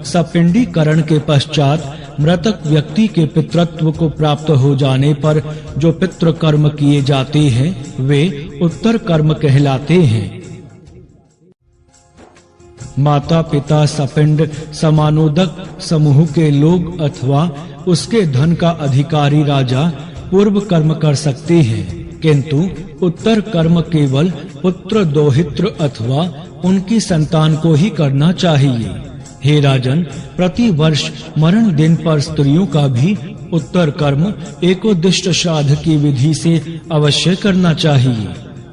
सपिंडीकरण के पश्चात मृतक व्यक्ति के पितृत्व को प्राप्त हो जाने पर जो पितृ कर्म किए जाते हैं वे उत्तर कर्म कहलाते हैं। माता पिता सपिंड समानोदक समूह के लोग अथवा उसके धन का अधिकारी राजा पूर्व कर्म कर सकते हैं, किंतु उत्तर कर्म केवल पुत्र दोहित्र अथवा उनकी संतान को ही करना चाहिए। हे राजन, प्रति वर्ष मरण दिन पर स्त्रियों का भी उत्तर कर्म एकोद्दिष्ट श्राद्ध की विधि से अवश्य करना चाहिए।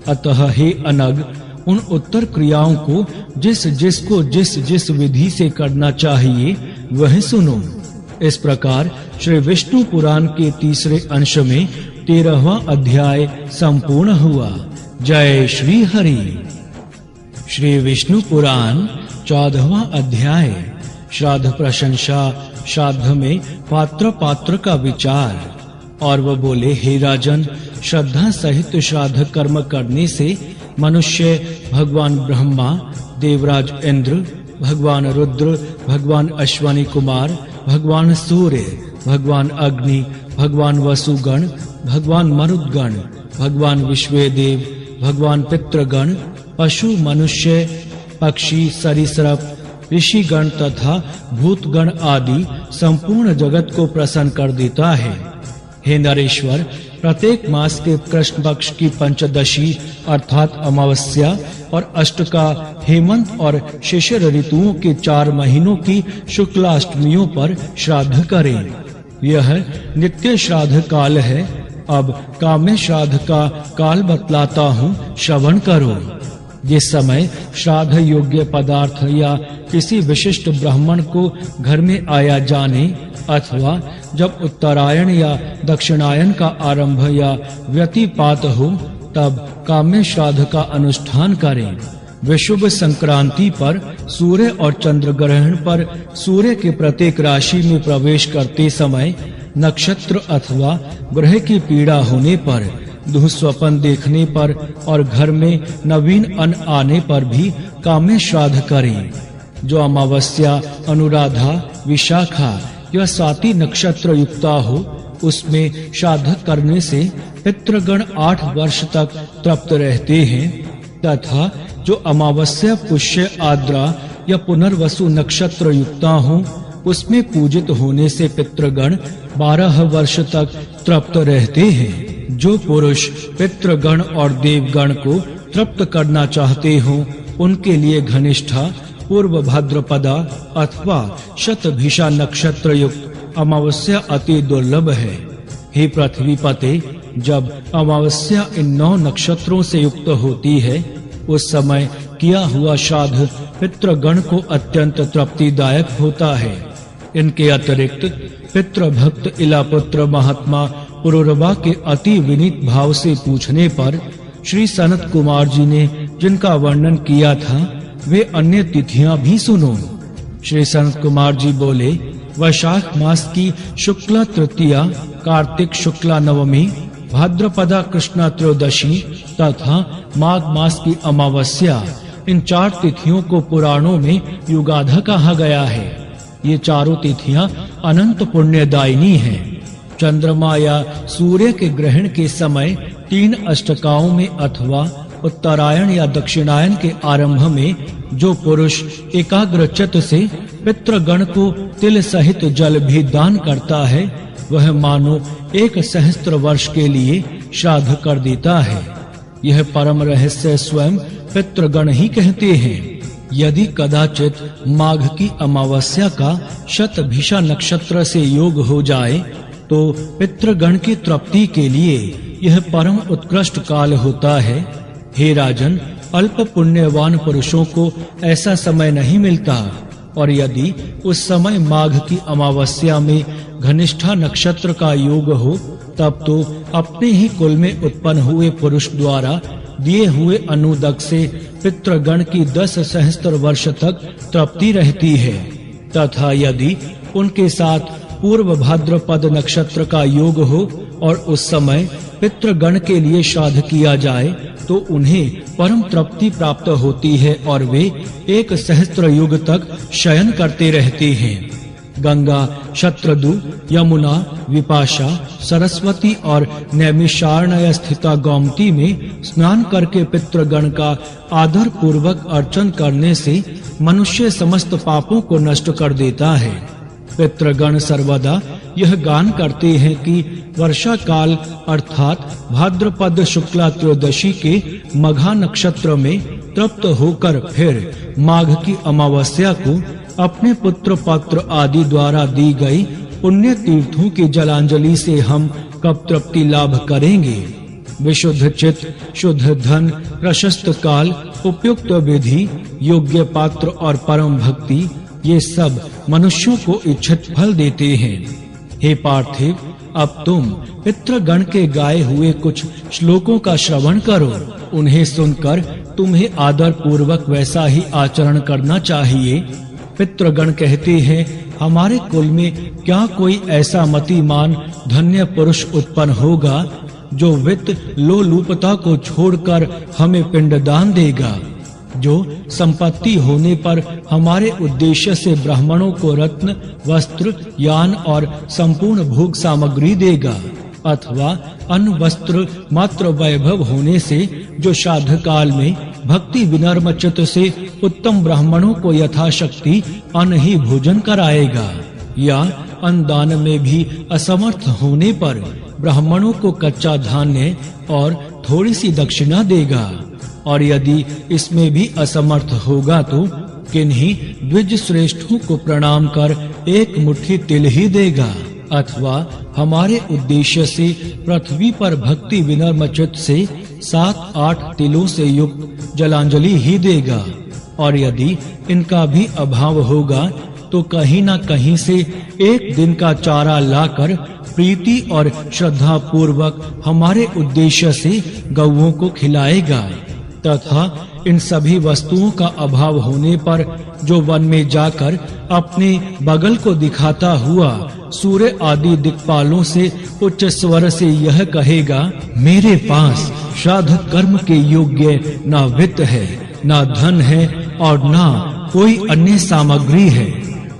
अतः हे अनग, उन उत्तर क्रियाओं को जिस विधि से करना चाहिए वह सुनो। इस प्रकार श्री विष्णु पुराण के तीसरे अंश में 13वां अध्याय संपूर्ण हुआ। जय श्री हरि। श्री विष्णु पुराण 14वां अध्याय श्राद्ध प्रशंसा। श्राद्ध में पात्र पात्र का विचार। और वह बोले, हे राजन, श्रद्धा सहित श्राद्ध कर्म करने से मनुष्य भगवान ब्रह्मा, देवराज इंद्र, भगवान रुद्र, भगवान अश्वनी कुमार, भगवान सूर्य, भगवान अग्नि, भगवान वसुगण, भगवान मरुदगण, भगवान विश्वेदेव, भगवान पितृगण, पशु मनुष्य, पक्षी, सरीसृप, ऋषिगण तथा भूतगण आदि संपूर्ण जगत को प्रसन्न कर देता है। हे नरेश्वर, प्रत्येक मास के कृष्ण पक्ष की पंचदशी अर्थात अमावस्या और अष्ट का हेमंत और शिशिर ऋतुओं के 4 महीनों की शुक्लाष्टमियों पर श्राद्ध करें। यह नित्य श्राद्ध काल है। अब काम्य श्राद्ध का काल बतलाता हूँ, श्रवण करो। जिस समय श्राद्ध योग्य पदार्थ या किसी विशिष्ट ब्राह्मण को घर में आया जाने अथवा जब उत्तरायण या दक्षिणायन का आरंभ या व्यतिपात हो तब काम्य श्राद्ध का अनुष्ठान करें। विशुभ संक्रांति पर सूर्य और चंद्र ग्रहण पर सूर्य के प्रत्येक राशि में प्रवेश करते समय, नक्षत्र अथवा ग्रह की पीड़ा होने पर, दुःस्वप्न देखने पर और घर में नवीन अन्न आने पर भी काम्य श्राद्ध करें। जो अमावस्या, अनुराधा, विशाखा या स्वाति नक्षत्र युक्ता हो उसमें श्राद्ध करने से पितृगण 8 वर्ष तक तृप्त रहते हैं, तथा जो अमावस्या, पुष्य, आद्रा या पुनर्वसु नक्षत्र युक्ता हो उसमें पूजित होने से पितृगण 12 वर्ष तक तृप्त रहते हैं। जो पुरुष पितृगण और देवगण को तृप्त करना चाहते हो उनके लिए घनिष्ठा, पूर्व भाद्रपदा अथवा शतभिषा नक्षत्र युक्त अमावस्या अति दुर्लभ है। हे पृथ्वीपते, जब अमावस्या इन 9 नक्षत्रों से युक्त होती है उस समय किया हुआ श्राद्ध पितृगण को अत्यंत तृप्तिदायक होता है। इनके अतिरिक्त पितृभक्त इलापुत्र महात्मा पुरुरवा के अति विनीत भाव से पूछने पर श्री सनत कुमार जी ने जिनका वर्णन किया था वे अन्य तिथियां भी सुनो। श्री सनत कुमार जी बोले, वैशाख मास की शुक्ला तृतीया, कार्तिक शुक्ला नवमी, भाद्रपदा कृष्णा त्रयोदशी तथा माघ मास की अमावस्या, इन 4 तिथियों को पुराणों में युगाधा कहा गया है। ये चारों तिथियां अनंत पुण्यदायिनी हैं। चंद्रमा या सूर्य के ग्रहण के समय 3 अष्टकाओं में अथवा उत्तरायण या दक्षिणायन के आरंभ में जो पुरुष एकाग्रचित्त से पितृगण को तिल सहित जल भी दान करता है वह मानो 1 सहस्त्र वर्ष के लिए श्राद्ध कर देता है। यह परम रहस्य स्वयं पितृगण ही कहते हैं। यदि कदाचित माघ की अमावस्या का शतभिषा नक्षत्र से योग हो जाए तो पितृगण की तृप्ति के लिए यह परम उत्कृष्ट काल होता है। हे राजन, अल्प पुण्यवान पुरुषों को ऐसा समय नहीं मिलता, और यदि उस समय माघ की अमावस्या में घनिष्ठा नक्षत्र का योग हो तब तो अपने ही कुल में उत्पन्न हुए पुरुष द्वारा दिए हुए अनुदक से पितृगण की 10 सहस्त्र वर्ष तक तृप्ति रहती है। तथा यदि उनके साथ पूर्व भाद्रपद नक्षत्र का योग हो और उस समय पितृगण के लिए श्राद्ध किया जाए तो उन्हें परम तृप्ति प्राप्त होती है और वे 1 सहस्त्र युग तक शयन करते रहते हैं। गंगा, शत्रदु, यमुना, विपाशा, सरस्वती और नैमिषारण्य स्थिता गोमती में स्नान करके पितृगण का आदर पूर्वक अर्चन करने से मनुष्य समस्त पापों को नष्ट कर देता है। पितृगण सर्वदा यह गान करते हैं कि वर्षा काल अर्थात भाद्रपद शुक्ला त्रयोदशी के मघा नक्षत्र में तृप्त होकर फिर माघ की अमावस्या को अपने पुत्र पत्र आदि द्वारा दी गई पुण्य तीर्थों की जलांजलि से हम कब तृप्ति लाभ करेंगे। विशुद्ध चित्त, शुद्ध धन, प्रशस्त काल, उपयुक्त विधि, योग्य पात्र और परम भक्ति, ये सब मनुष्यों को इच्छित फल देते हैं। हे पार्थिव, अब तुम पितृगण के गाए हुए कुछ श्लोकों का श्रवण करो। उन्हें सुनकर तुम्हें आदर पूर्वक वैसा ही आचरण करना चाहिए। पितृगण कहते हैं, हमारे कुल में क्या कोई ऐसा मतिमान धन्य पुरुष उत्पन्न होगा जो वित्त लोलुपता को छोड़कर हमें पिंडदान देगा, जो संपत्ति होने पर हमारे उद्देश्य से ब्राह्मणों को रत्न, वस्त्र, यान और संपूर्ण भोग सामग्री देगा, अथवा अन्न वस्त्र मात्र वैभव होने से जो श्राद्ध काल में भक्ति विनम्र चित्त से उत्तम ब्राह्मणों को यथाशक्ति अन्न ही भोजन कराएगा, या अन्नदान में भी असमर्थ होने पर ब्राह्मणों को कच्चा धान्य और थोड़ी सी दक्षिणा देगा, और यदि इसमें भी असमर्थ होगा तो किन्हीं द्विज श्रेष्ठों को प्रणाम कर 1 मुट्ठी तिल ही देगा, अथवा हमारे उद्देश्य से पृथ्वी पर भक्ति विनम्र चित्त से 7-8 तिलों से युक्त जलांजलि ही देगा, और यदि इनका भी अभाव होगा तो कहीं न कहीं से 1 दिन का चारा लाकर प्रीति और श्रद्धा पूर्वक हमारे उद्देश्य से गौओं को खिलाएगा, तथा इन सभी वस्तुओं का अभाव होने पर जो वन में जाकर अपने बगल को दिखाता हुआ सूर्य आदि दिक्पालों से उच्च स्वर से यह कहेगा, मेरे पास श्राद्ध कर्म के योग्य ना वित्त है, ना धन है और ना कोई अन्य सामग्री है,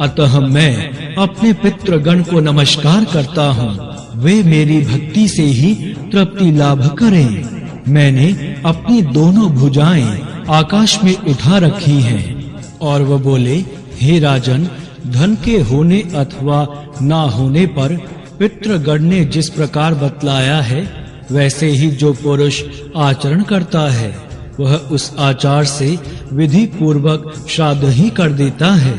अतः मैं अपने पितृगण को नमस्कार करता हूँ, वे मेरी भक्ति से ही तृप्ति लाभ करें। मैंने अपनी दोनों भुजाएं आकाश में उठा रखी हैं। और वह बोले, हे राजन, धन के होने अथवा ना होने पर पितृगण ने जिस प्रकार बतलाया है वैसे ही जो पुरुष आचरण करता है वह उस आचार से विधि पूर्वक श्राद्ध ही कर देता है।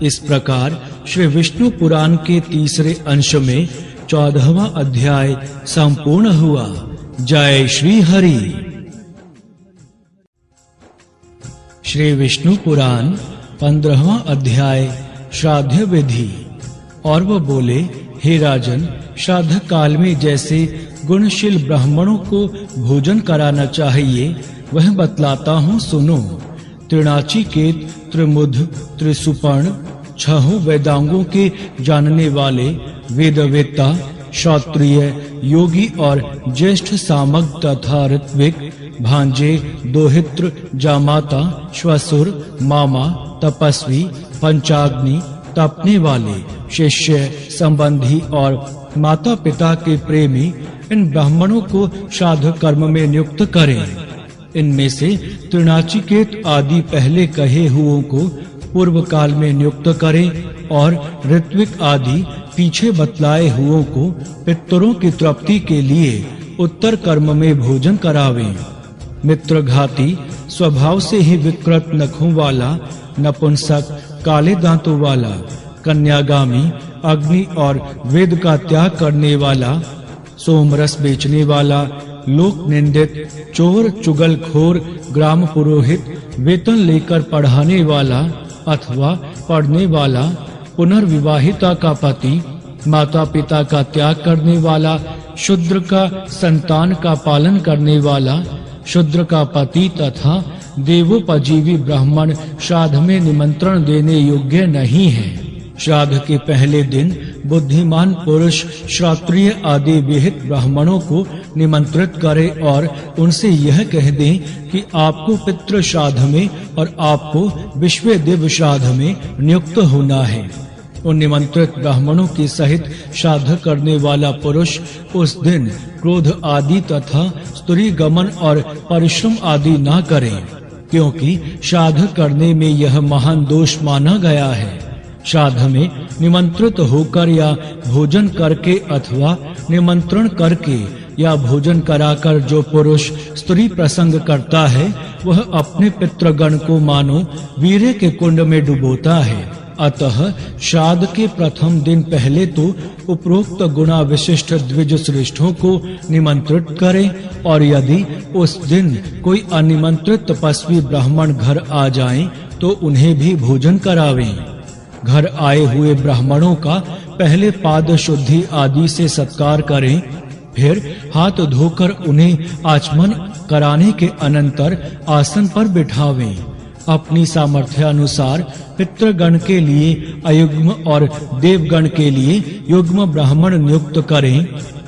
इस प्रकार श्री विष्णु पुराण के 3रे अंश में 14वां अध्याय संपूर्ण हुआ। जय श्री हरि। श्री विष्णु पुराण 15वां अध्याय श्राद्ध विधि। और वह बोले, हे राजन, श्राद्ध काल में जैसे गुणशील ब्राह्मणों को भोजन कराना चाहिए वह बतलाता हूँ, सुनो। त्रिनाचिकेत, त्रिमुध, त्रिसुपर्ण, 6 वेदांगों के जानने वाले वेदवेत्ता, क्षत्रिय, योगी और ज्येष्ठ सामग तथा ऋत्विक, भांजे, दोहित्र, जामाता, श्वसुर, मामा, तपस्वी, पंचाग्नि, तपने वाले, शिष्य, संबंधी और माता पिता के प्रेमी इन ब्राह्मणों को श्राद्ध कर्म में नियुक्त करें। इनमें से त्रिनाचिकेत आदि पहले कहे हुओं को पूर्व काल में नियुक्त करें और ऋत्विक आदि पीछे बतलाए हुओं को पितरों की तृप्ति के लिए उत्तर कर्म में भोजन करावें। मित्रघाती, स्वभाव से ही विकृत नखों वाला, नपुंसक, काले दांतों वाला, कन्यागामी, अग्नि और वेद का त्याग करने वाला, सोमरस बेचने वाला, लोक निंदित, चोर, चुगलखोर, ग्राम पुरोहित, वेतन लेकर पढ़ाने वाला अथवा पढ़ने वाला, पुनर्विवाहिता का पति, माता पिता का त्याग करने वाला, शूद्र का संतान का पालन करने वाला, शूद्र का पति तथा देवोपजीवी ब्राह्मण श्राद्ध में निमंत्रण देने योग्य नहीं है। श्राद्ध के पहले दिन बुद्धिमान पुरुष क्षत्रिय आदि विहित ब्राह्मणों को निमंत्रित करे और उनसे यह कह दें कि आपको पितृ श्राद्ध में और आपको विश्वदेव श्राद्ध में नियुक्त होना है। उन निमंत्रित ब्राह्मणों के सहित श्राद्ध करने वाला पुरुष उस दिन क्रोध आदि तथा स्त्री गमन और परिश्रम आदि न करे, क्योंकि श्राद्ध करने में यह महान दोष माना गया है। श्राद्ध में निमंत्रित होकर या भोजन करके अथवा निमंत्रण करके या भोजन कराकर जो पुरुष स्त्री प्रसंग करता है, वह अपने पितृगण को मानो वीर्य के कुंड में डुबोता है। अतः श्राद्ध के प्रथम दिन पहले तो उपरोक्त गुणा विशिष्ट द्विज श्रेष्ठों को निमंत्रित करें, और यदि उस दिन कोई अनिमंत्रित तपस्वी ब्राह्मण घर आ जाएं, तो उन्हें भी भोजन करावें। घर आए हुए ब्राह्मणों का पहले पाद शुद्धि आदि से सत्कार करें, फिर हाथ धोकर उन्हें आचमन कराने के अनंतर आसन पर बिठावें। अपनी सामर्थ्य अनुसार पितृगण के लिए अयुग्म और देवगण के लिए युग्म ब्राह्मण नियुक्त करें,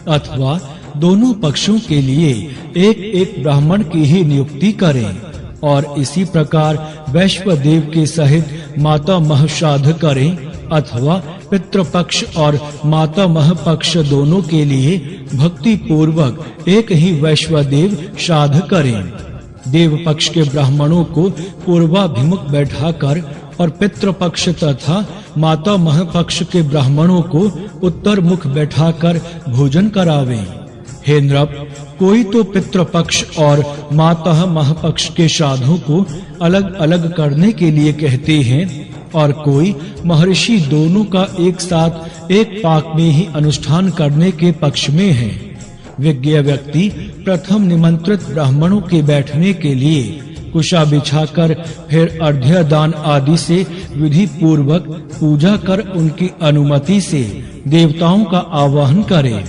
अथवा दोनों पक्षों के लिए एक एक ब्राह्मण की ही नियुक्ति करें। और इसी प्रकार वैश्वदेव के सहित मातामह श्राद्ध करें, अथवा पितृपक्ष और मातामह पक्ष दोनों के लिए भक्ति पूर्वक एक ही वैश्वदेव श्राद्ध करें। देव पक्ष के ब्राह्मणों को पूर्वाभिमुख बैठाकर और पितृपक्ष तथा मातामह पक्ष के ब्राह्मणों को उत्तर मुख बैठाकर भोजन करावें। हे नृप, कोई तो पितृपक्ष और मातामह पक्ष के श्राद्धों को अलग अलग करने के लिए कहते हैं, और कोई महर्षि दोनों का एक साथ एक पाक में ही अनुष्ठान करने के पक्ष में है। विज्ञ व्यक्ति प्रथम निमंत्रित ब्राह्मणों के बैठने के लिए कुशा बिछाकर फिर अर्घ्य दान आदि से विधि पूर्वक पूजा कर उनकी अनुमति से देवताओं का आवाहन करे।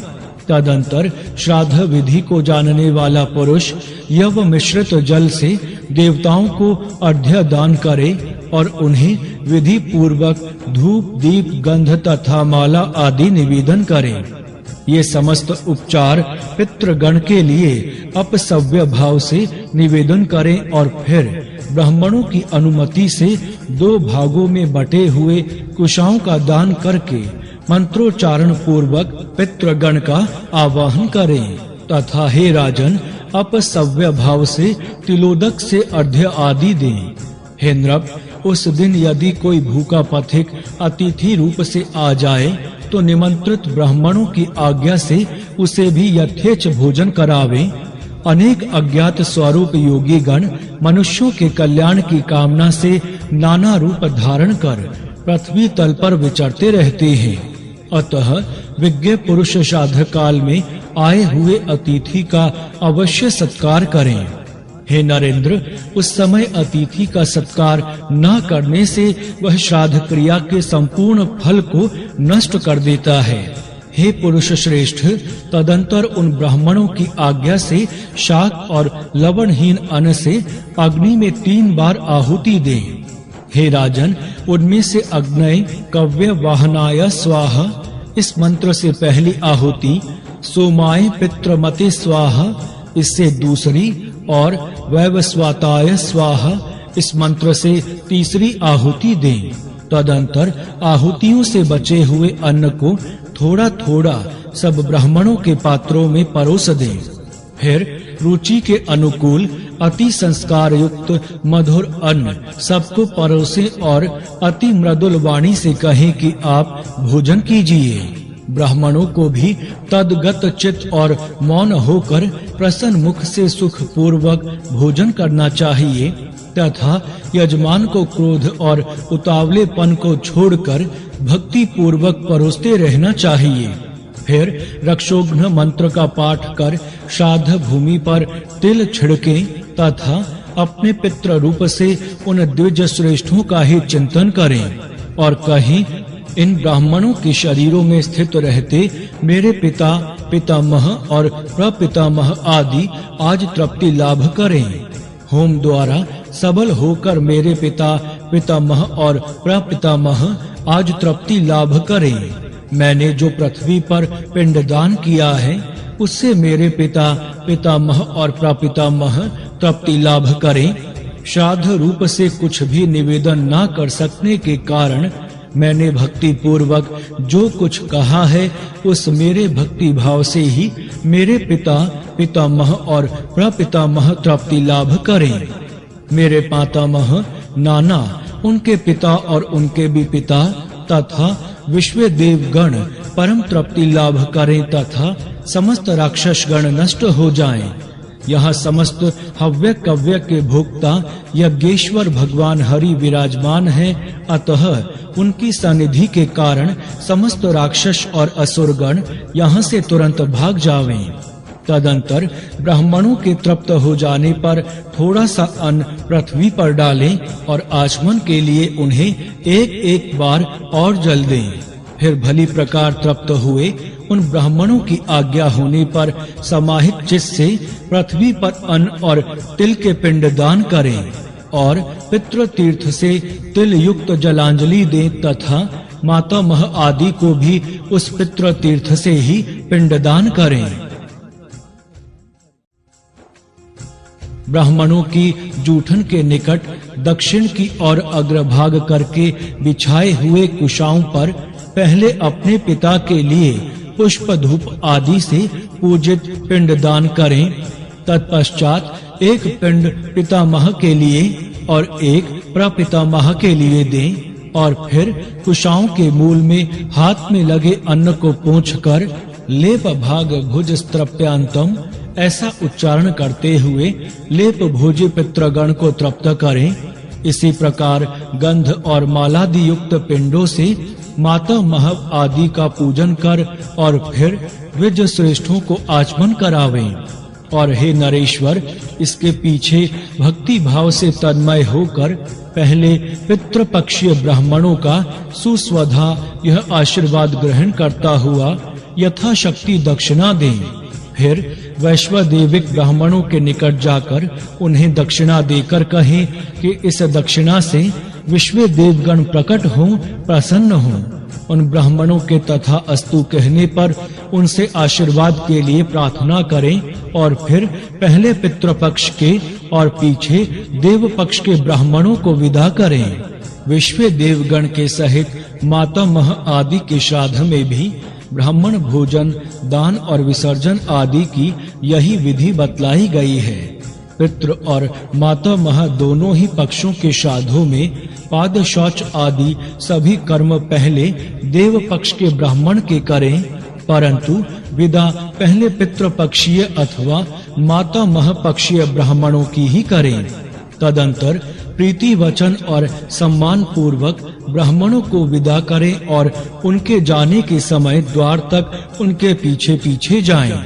तदंतर श्राद्ध विधि को जानने वाला पुरुष यव मिश्रित जल से देवताओं को अर्घ्य दान करे और उन्हें विधि पूर्वक धूप दीप गंध तथा माला आदि निवेदन करे। ये समस्त उपचार पितृगण के लिए अपसव्य भाव से निवेदन करें और फिर ब्राह्मणों की अनुमति से 2 भागों में बटे हुए कुशाओं का दान करके मंत्रोच्चारण पूर्वक पितृगण का आवाहन करें, तथा हे राजन, अपसव्य भाव से तिलोदक से अर्घ्य आदि दें। हे नृप, उस दिन यदि कोई भूखा पथिक अतिथि रूप से आ जाए, तो निमंत्रित ब्राह्मणों की आज्ञा से उसे भी यथेच भोजन करावें। अनेक अज्ञात स्वरूप योगी गण मनुष्यों के कल्याण की कामना से नाना रूप धारण कर पृथ्वी तल पर विचरते रहते हैं। अतः विज्ञ पुरुष श्राद्ध काल में आए हुए अतिथि का अवश्य सत्कार करें। हे नरेंद्र, उस समय अतिथि का सत्कार न करने से वह श्राद्ध क्रिया के संपूर्ण फल को नष्ट कर देता है। हे पुरुष श्रेष्ठ, तदंतर उन ब्राह्मणों की आज्ञा से शाक और लवणहीन अन्न से अग्नि में 3 बार आहुति दें। हे राजन, उनमें से अग्नय कव्य वाहनाय स्वाहा इस मंत्र से पहली आहुति, सोमाय पितृमते स्वाहा इससे दूसरी, और वैवस्वाताय स्वाहा इस मंत्र से तीसरी आहुति दें। तदंतर आहुतियों से बचे हुए अन्न को थोड़ा थोड़ा सब ब्राह्मणों के पात्रों में परोस दें। फिर रुचि के अनुकूल अति संस्कार युक्त मधुर अन्न सबको परोसे और अति मृदुल वाणी से कहें कि आप भोजन कीजिए। ब्राह्मणों को भी तदगत चित्त और मौन होकर प्रसन्न मुख से सुख पूर्वक भोजन करना चाहिए, तथा यजमान को क्रोध और उतावलेपन को छोड़कर भक्ति पूर्वक परोसते रहना चाहिए। फिर रक्षोघ्न मंत्र का पाठ कर श्राद्ध भूमि पर तिल छिड़के तथा अपने पितृ रूप से उन द्विज श्रेष्ठों का ही चिंतन करें और कहीं इन ब्राह्मणों के शरीरों में स्थित रहते मेरे पिता, पितामह और प्रपितामह आदि आज तृप्ति लाभ करें। होम द्वारा सबल होकर मेरे पिता, पितामह और प्रपितामह आज तृप्ति लाभ करें। मैंने जो पृथ्वी पर पिंडदान किया है उससे मेरे पिता, पितामह और प्रपितामह तृप्ति लाभ करें। श्राद्ध रूप से कुछ भी निवेदन न कर सकने के कारण मैंने भक्ति पूर्वक जो कुछ कहा है उस मेरे भक्ति भाव से ही मेरे पिता, पितामह और प्रपितामह तृप्ति लाभ करें। मेरे मातामह, नाना, उनके पिता और उनके भी पिता तथा विश्व देवगण परम तृप्ति लाभ करें तथा समस्त राक्षस गण नष्ट हो जाएं। यहाँ समस्त हव्य कव्य के भोक्ता यज्ञेश्वर भगवान हरि विराजमान है, अतः उनकी सन्निधि के कारण समस्त राक्षस और असुरगण यहाँ से तुरंत भाग जावें। तदंतर ब्राह्मणों के तृप्त हो जाने पर थोड़ा सा अन्न पृथ्वी पर डालें और आचमन के लिए उन्हें एक एक बार और जल दें। फिर भली प्रकार तृप्त हुए उन ब्राह्मणों की आज्ञा होने पर समाहित चित्त से पृथ्वी पर अन्न और तिल के पिंड दान करें और पितृ तीर्थ से तिल युक्त जलांजलि दें तथा मातामह आदि को भी उस पितृ तीर्थ से ही पिंडदान करें। ब्राह्मणों की जूठन के निकट दक्षिण की ओर अग्रभाग करके बिछाए हुए कुशाओं पर पहले अपने पिता के लिए पुष्प धूप आदि से पूजित पिंडदान करें। तत्पश्चात एक पिंड पितामह के लिए और एक प्रपितामह के लिए दें और फिर कुशाओं के मूल में हाथ में लगे अन्न को पोंछकर लेप भाग भुज स्त्रप्यांतम ऐसा उच्चारण करते हुए लेप भोजी पितृगण को तृप्त करें। इसी प्रकार गंध और मालादि युक्त पिंडों से माता महव आदि का पूजन कर और फिर द्विज श्रेष्ठों को आचमन करावें। और हे नरेश्वर, इसके पीछे भक्ति भाव से तन्मय होकर पहले पितृपक्षीय ब्राह्मणों का सुस्वधा यह आशीर्वाद ग्रहण करता हुआ यथाशक्ति दक्षिणा दें। फिर वैश्वदेविक ब्राह्मणों के निकट जाकर उन्हें दक्षिणा देकर कहें कि इस दक्षिणा से विश्व देवगण प्रकट हों, प्रसन्न हों। उन ब्राह्मणों के तथा अस्तु कहने पर उनसे आशीर्वाद के लिए प्रार्थना करें और फिर पहले पितृपक्ष के और पीछे देव पक्ष के ब्राह्मणों को विदा करें। विश्व देवगण के सहित मातामह आदि के श्राद्ध में भी ब्राह्मण भोजन, दान और विसर्जन आदि की यही विधि बतलाई गई है। पितृ और मातामह दोनों ही पक्षों के श्राद्धों में पाद शौच आदि सभी कर्म पहले देव पक्ष के ब्राह्मण के करें, परंतु विदा पहले पितृ पक्षीय अथवा मातामह पक्षीय ब्राह्मणों की ही करें। तदंतर प्रीति वचन और सम्मान पूर्वक ब्राह्मणों को विदा करें और उनके जाने के समय द्वार तक उनके पीछे पीछे जाएं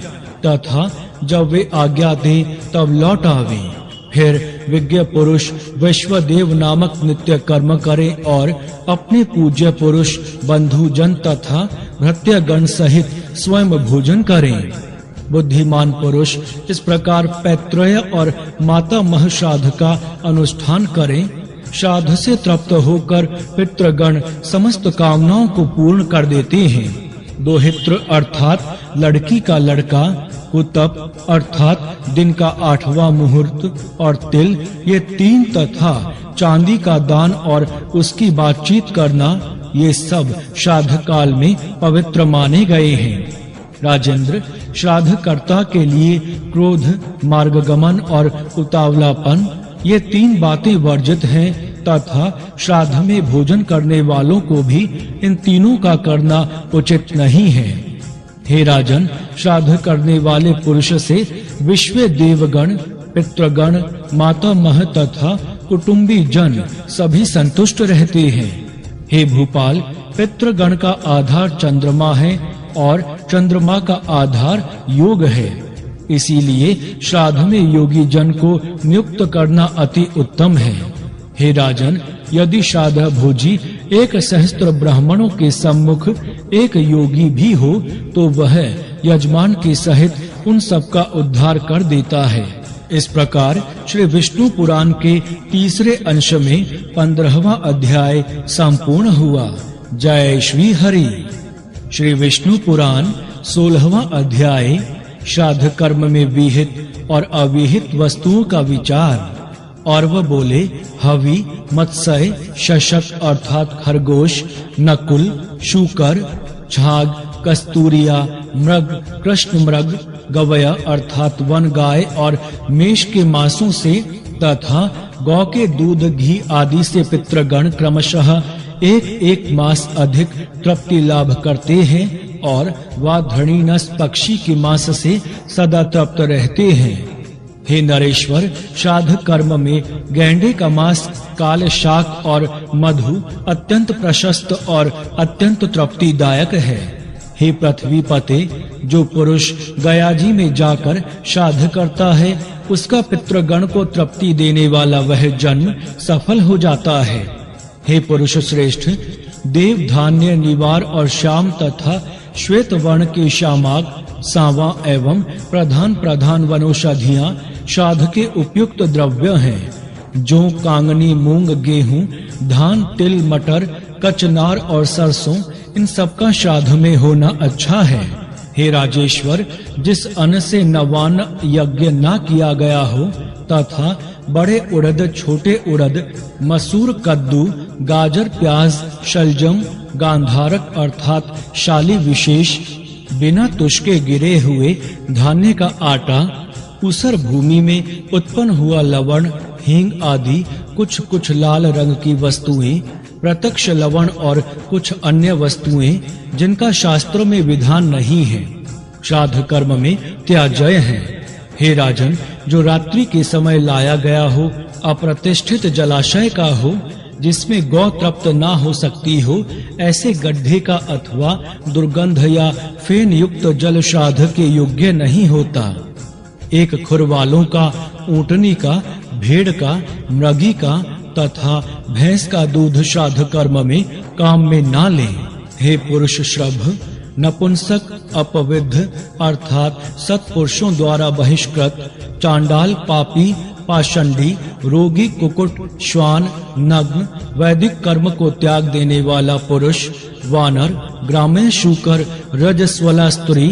तथा जब वे आज्ञा दें तब लौट आवें। फिर विज्ञ पुरुष वैश्वदेव नामक नित्य कर्म करें और अपने पूज्य पुरुष, बंधु जन तथा भृत्यगण सहित स्वयं भोजन करें। बुद्धिमान पुरुष इस प्रकार पैतृय और मातामह श्राद्ध का अनुष्ठान करें। श्राद्ध से तृप्त होकर पितृगण समस्त कामनाओं को पूर्ण कर देते हैं। दोहित्र अर्थात लड़की का लड़का, कुतप अर्थात दिन का 8वां मुहूर्त और तिल, ये 3 तथा चांदी का दान और उसकी बातचीत करना, ये सब श्राद्ध काल में पवित्र माने गए हैं। राजेंद्र, श्राद्ध कर्ता के लिए क्रोध, मार्गगमन और उतावलापन, ये 3 बातें वर्जित हैं तथा श्राद्ध में भोजन करने वालों को भी इन तीनों का करना उचित नहीं है। हे राजन, श्राद्ध करने वाले पुरुष से विश्व देवगण, पितृगण, मातामह तथा कुटुंबी जन सभी संतुष्ट रहते हैं। हे भूपाल, पितृगण का आधार चंद्रमा है और चंद्रमा का आधार योग है। इसीलिए श्राद्ध में योगी जन को नियुक्त करना अति उत्तम है। हे राजन, यदि श्राद्ध भोजी 1 सहस्त्र ब्राह्मणों के सम्मुख एक योगी भी हो तो वह यजमान के सहित उन सब का उद्धार कर देता है। इस प्रकार श्री विष्णु पुराण के 3रे अंश में 15वां अध्याय संपूर्ण हुआ। जय श्री हरि। श्री विष्णु पुराण 16वां अध्याय श्राद्ध कर्म में विहित और अविहित वस्तुओं का विचार। और वह बोले, हवि, मत्स्य, शशक अर्थात खरगोश, नकुल, शूकर, झाग, कस्तूरिया, मृग, कृष्ण मृग, गवया अर्थात वन गाय और मेष के मांसों से तथा गौ के दूध, घी आदि से पितृगण क्रमशः एक एक मास अधिक तृप्ति लाभ करते हैं और वाधणीनस पक्षी के मांस से सदा तृप्त रहते हैं। हे नरेश्वर, श्राद्ध कर्म में गैंडे का मांस, काल शाक और मधु अत्यंत प्रशस्त और अत्यंत तृप्तिदायक है। हे पृथ्वी पते, जो पुरुष गयाजी में जाकर श्राद्ध करता है उसका पितृगण को तृप्ति देने वाला वह जन्म सफल हो जाता है। हे पुरुष श्रेष्ठ, देव धान्य, निवार और श्याम तथा श्वेत वर्ण के श्यामाग, सांवा एवं प्रधान प्रधान वनौषधियां श्राद्ध के उपयुक्त द्रव्य हैं। जो कांगनी, मूंग, गेहूं, धान, तिल, मटर, कचनार और सरसों, इन सबका श्राद्ध में होना अच्छा है। हे राजेश्वर, जिस अन्न से नवान्न यज्ञ ना किया गया हो तथा बड़े उड़द, छोटे उड़द, मसूर, कद्दू, गाजर, प्याज, शलजम, गांधारक अर्थात शाली विशेष, बिना तुष्के गिरे हुए धान्य का आटा, ऊसर भूमि में उत्पन्न हुआ लवण, हींग आदि कुछ कुछ लाल रंग की वस्तुएं, प्रत्यक्ष लवण और कुछ अन्य वस्तुएं जिनका शास्त्रों में विधान नहीं है, श्राद्ध कर्म में त्याज्य है। हे राजन, जो रात्रि के समय लाया गया हो, अप्रतिष्ठित जलाशय का हो, जिसमें गौ तृप्त ना हो सकती हो, ऐसे गड्ढे का अथवा दुर्गंध या फेन युक्त जल श्राद्ध के योग्य नहीं होता। एक खुर वालों का, ऊंटनी का, भेड़ का, मृगी का तथा भैंस का दूध श्राद्ध कर्म में काम में ना ले। हे पुरुष श्रभ, नपुंसक, अपविद्ध अर्थात सत्पुरुषों द्वारा बहिष्कृत, चांडाल, पापी, पाषंडी, रोगी, कुकुट, श्वान, नग्न, वैदिक कर्म को त्याग देने वाला पुरुष, वानर, ग्रामीण शूकर, रजस्वला स्त्री,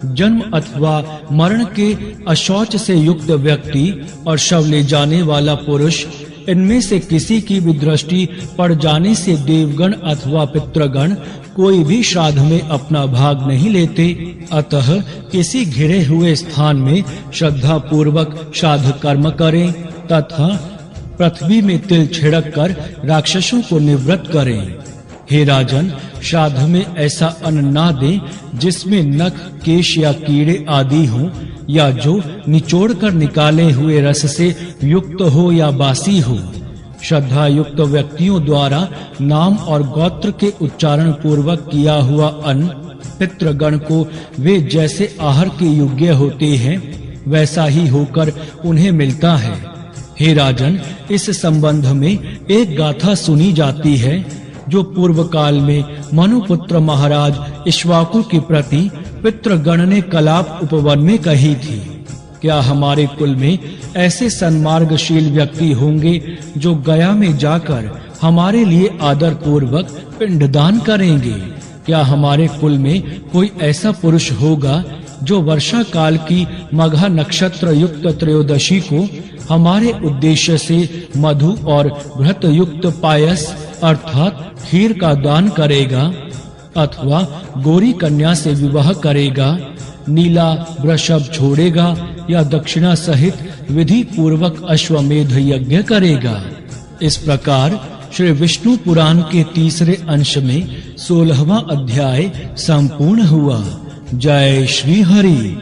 जन्म अथवा मरण के अशौच से युक्त व्यक्ति और शव ले जाने वाला पुरुष, इनमें से किसी की भी दृष्टि पड़ जाने से देवगण अथवा पितृगण कोई भी श्राद्ध में अपना भाग नहीं लेते। अतः किसी घिरे हुए स्थान में श्रद्धा पूर्वक श्राद्ध कर्म करें तथा पृथ्वी में तिल छिड़क कर राक्षसों को निवृत्त करें। हे राजन, श्राद्ध में ऐसा अन्न ना दे जिसमें नख, केश या कीड़े आदि हों, या जो निचोड़ कर निकाले हुए रस से युक्त हो या बासी हो। श्रद्धा युक्त व्यक्तियों द्वारा नाम और गोत्र के उच्चारण पूर्वक किया हुआ अन्न पितृगण को वे जैसे आहार के योग्य होते हैं वैसा ही होकर उन्हें मिलता है। हे राजन, इस संबंध में एक गाथा सुनी जाती है जो पूर्व काल में मनुपुत्र महाराज इक्ष्वाकु के प्रति पितृगण ने कलाप उपवन में कही थी। क्या हमारे कुल में ऐसे सन्मार्गशील व्यक्ति होंगे जो गया में जाकर हमारे लिए आदर पूर्वक पिंडदान करेंगे? क्या हमारे कुल में कोई ऐसा पुरुष होगा जो वर्षा काल की मघा नक्षत्र युक्त त्रयोदशी को हमारे उद्देश्य से मधु और घृत युक्त पायस अर्थात खीर का दान करेगा अथवा गोरी कन्या से विवाह करेगा, नीला वृषभ छोड़ेगा या दक्षिणा सहित विधि पूर्वक अश्वमेध यज्ञ करेगा? इस प्रकार श्री विष्णु पुराण के तीसरे अंश में 16वां अध्याय संपूर्ण हुआ। जय श्री हरि।